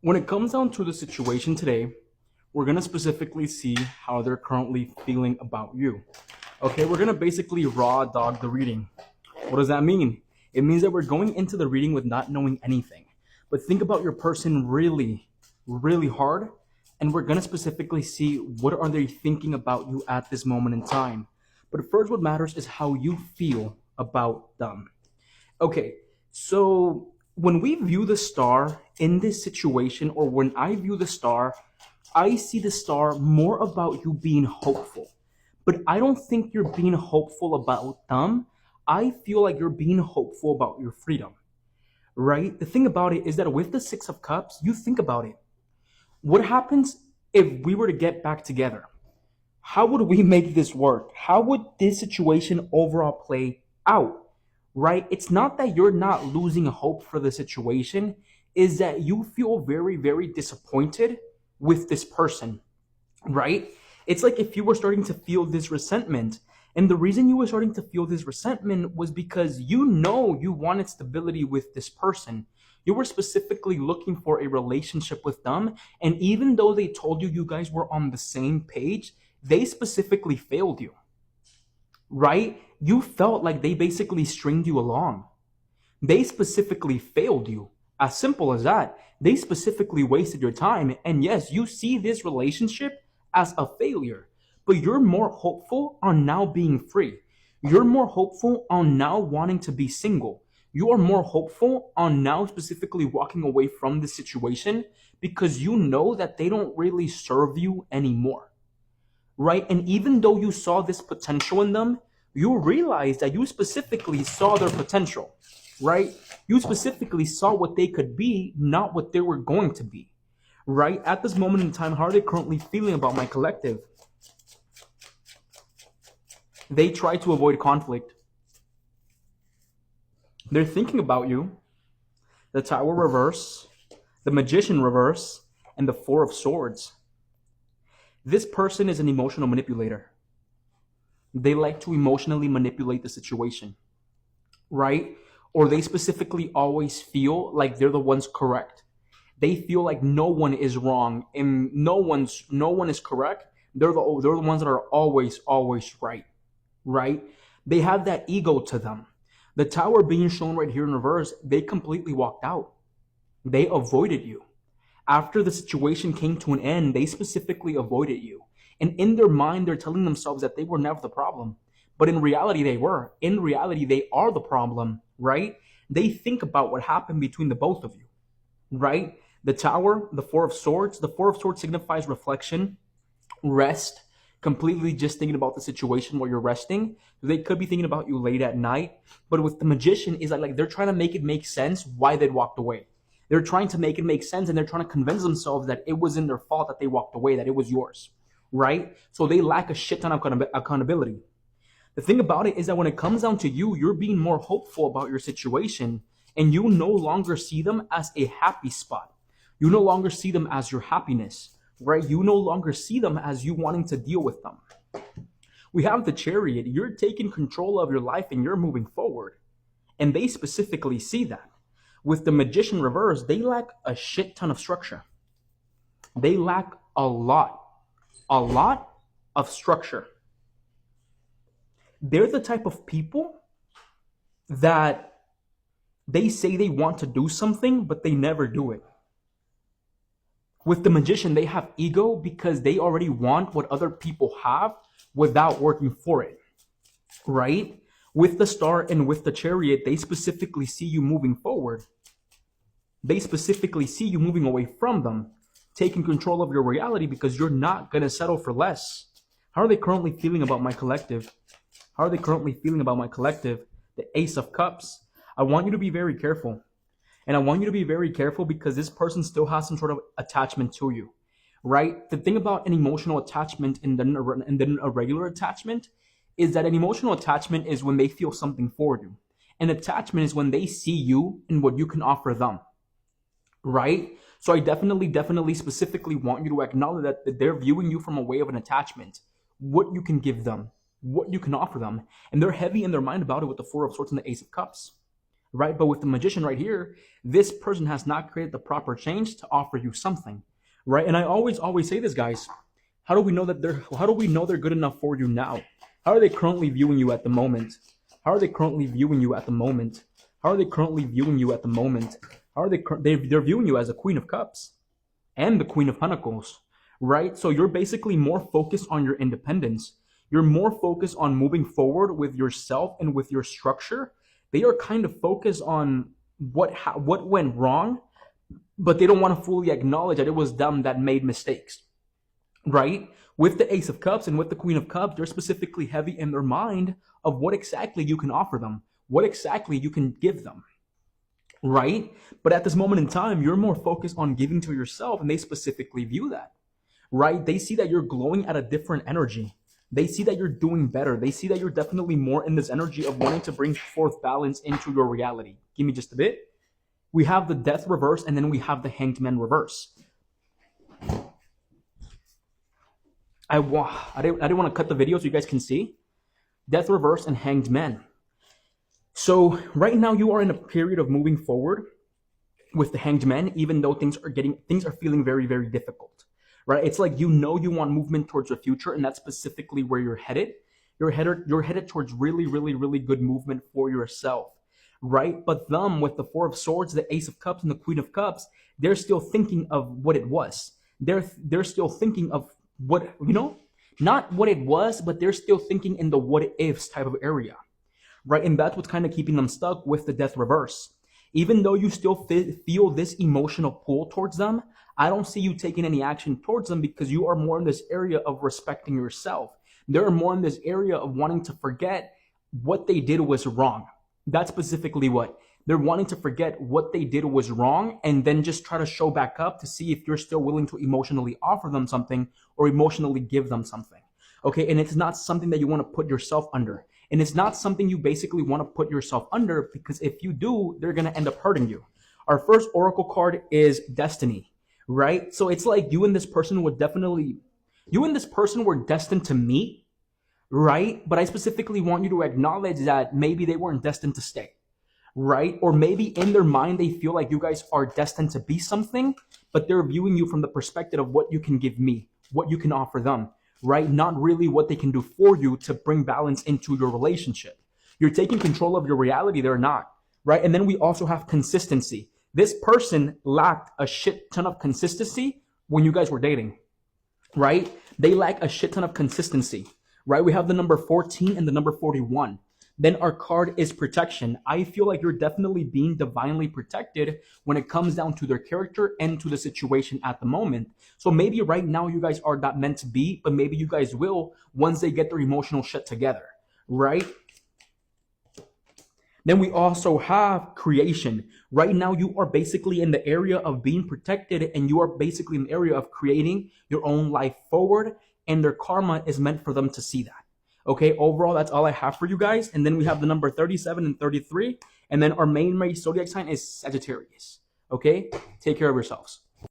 When it comes down to the situation today, we're going to specifically see how they're currently feeling about you. Okay, we're going to basically raw dog the reading. What does that mean? It means that we're going into the reading with not knowing anything. But think about your person really, really hard, and we're going to specifically see what are they thinking about you at this moment in time. But first, what matters is how you feel about them. Okay, so when we view the star in this situation, or when I view the star, I see the star more about you being hopeful. But I don't think you're being hopeful about them. I feel like you're being hopeful about your freedom, right? The thing about it is that with the Six of Cups, you think about it. What happens if we were to get back together? How would we make this work? How would this situation overall play out? Right? It's not that you're not losing hope for the situation, is that you feel very, very disappointed with this person, right? It's like if you were starting to feel this resentment. And the reason you were starting to feel this resentment was because you know you wanted stability with this person. You were specifically looking for a relationship with them. And even though they told you you guys were on the same page, they specifically failed you, right? You felt like they basically stringed you along. They specifically failed you. As simple as that. They specifically wasted your time. And yes, you see this relationship as a failure, but you're more hopeful on now being free. You're more hopeful on now wanting to be single. You are more hopeful on now specifically walking away from the situation because you know that they don't really serve you anymore, right? And even though you saw this potential in them, you realize that you specifically saw their potential, right? You specifically saw what they could be, not what they were going to be, right? At this moment in time, how are they currently feeling about my collective? They try to avoid conflict. They're thinking about you. The Tower reverse, the Magician reverse, and the Four of Swords. This person is an emotional manipulator. They like to emotionally manipulate the situation, right? Or they specifically always feel like they're the ones correct. They feel like no one is wrong and no one is correct. They're the ones that are always right, right? They have that ego to them. The Tower being shown right here in reverse, they completely walked out. They avoided you. After the situation came to an end, they specifically avoided you. And in their mind, they're telling themselves that they were never the problem. But in reality, they were. In reality, they are the problem, right? They think about what happened between the both of you, right? The Tower, the Four of Swords. The Four of Swords signifies reflection, rest, completely just thinking about the situation while you're resting. They could be thinking about you late at night. But with the Magician, is like they're trying to make it make sense why they walked away. They're trying to make it make sense, and they're trying to convince themselves that it wasn't their fault that they walked away, that it was yours, right? So they lack a shit ton of accountability. The thing about it is that when it comes down to you, you're being more hopeful about your situation, and you no longer see them as a happy spot. You no longer see them as your happiness, right? You no longer see them as you wanting to deal with them. We have the Chariot. You're taking control of your life and you're moving forward. And they specifically see that. With the Magician reverse, they lack a shit ton of structure. They lack a lot of structure. They're the type of people that they say they want to do something, but they never do it. With the Magician, they have ego because they already want what other people have without working for it, right? With the Star and with the Chariot, they specifically see you moving forward. They specifically see you moving away from them, taking control of your reality because you're not going to settle for less. How are they currently feeling about my collective? How are they currently feeling about my collective? The Ace of Cups. I want you to be very careful. And I want you to be very careful because this person still has some sort of attachment to you, right? The thing about an emotional attachment and then a regular attachment is that an emotional attachment is when they feel something for you. An attachment is when they see you and what you can offer them, right? So I definitely specifically want you to acknowledge that they're viewing you from a way of an attachment, what you can give them, what you can offer them. And they're heavy in their mind about it with the Four of Swords and the Ace of Cups. right? But with the Magician right here, this person has not created the proper change to offer you something, right? And I always say this, guys. How do we know they're good enough for you now? How are they currently viewing you at the moment? How are they currently viewing you at the moment? How are they currently viewing you at the moment? How are they're viewing you as a Queen of Cups and the Queen of Pentacles, right? So you're basically more focused on your independence. You're more focused on moving forward with yourself and with your structure. They are kind of focused on what went wrong, but they don't want to fully acknowledge that it was them that made mistakes, right? With the Ace of Cups and with the Queen of Cups, they're specifically heavy in their mind of what exactly you can offer them, what exactly you can give them, right? But at this moment in time, you're more focused on giving to yourself, and they specifically view that, right? They see that you're glowing at a different energy. They see that you're doing better. They see that you're definitely more in this energy of wanting to bring forth balance into your reality. Give me just a bit. We have the Death reverse, and then we have the Hanged Man reverse. I didn't want to cut the video so you guys can see. Death reverse and Hanged Man. So right now you are in a period of moving forward with the Hanged Man, even though things are feeling very, very difficult, right? It's like you want movement towards the future, and that's specifically where you're headed. You're headed towards really, really, really good movement for yourself, right? But them with the Four of Swords, the Ace of Cups, and the Queen of Cups, they're still thinking of what it was. They're still thinking of what, not what it was, but they're still thinking in the what ifs type of area, right? And that's what's kind of keeping them stuck with the Death reverse. Even though you still feel this emotional pull towards them, I don't see you taking any action towards them because you are more in this area of respecting yourself. They're more in this area of wanting to forget what they did was wrong. That's specifically what they're wanting to forget what they did was wrong, and then just try to show back up to see if you're still willing to emotionally offer them something or emotionally give them something. Okay, and it's not something that you want to put yourself under. And it's not something you basically want to put yourself under, because if you do, they're going to end up hurting you. Our first oracle card is Destiny, right? So it's like you and this person were destined to meet, right? But I specifically want you to acknowledge that maybe they weren't destined to stay, right? Or maybe in their mind, they feel like you guys are destined to be something, but they're viewing you from the perspective of what you can give me, what you can offer them, right? Not really what they can do for you to bring balance into your relationship. You're taking control of your reality. They're not, right? And then we also have consistency. This person lacked a shit ton of consistency when you guys were dating, right? They lack a shit ton of consistency, right? We have the number 14 and the number 41. Then our card is protection. I feel like you're definitely being divinely protected when it comes down to their character and to the situation at the moment. So maybe right now you guys are not meant to be, but maybe you guys will once they get their emotional shit together, right? Then we also have creation. Right now you are basically in the area of being protected, and you are basically in the area of creating your own life forward, and their karma is meant for them to see that. Okay, overall, that's all I have for you guys. And then we have the number 37 and 33. And then our main zodiac sign is Sagittarius. Okay, take care of yourselves.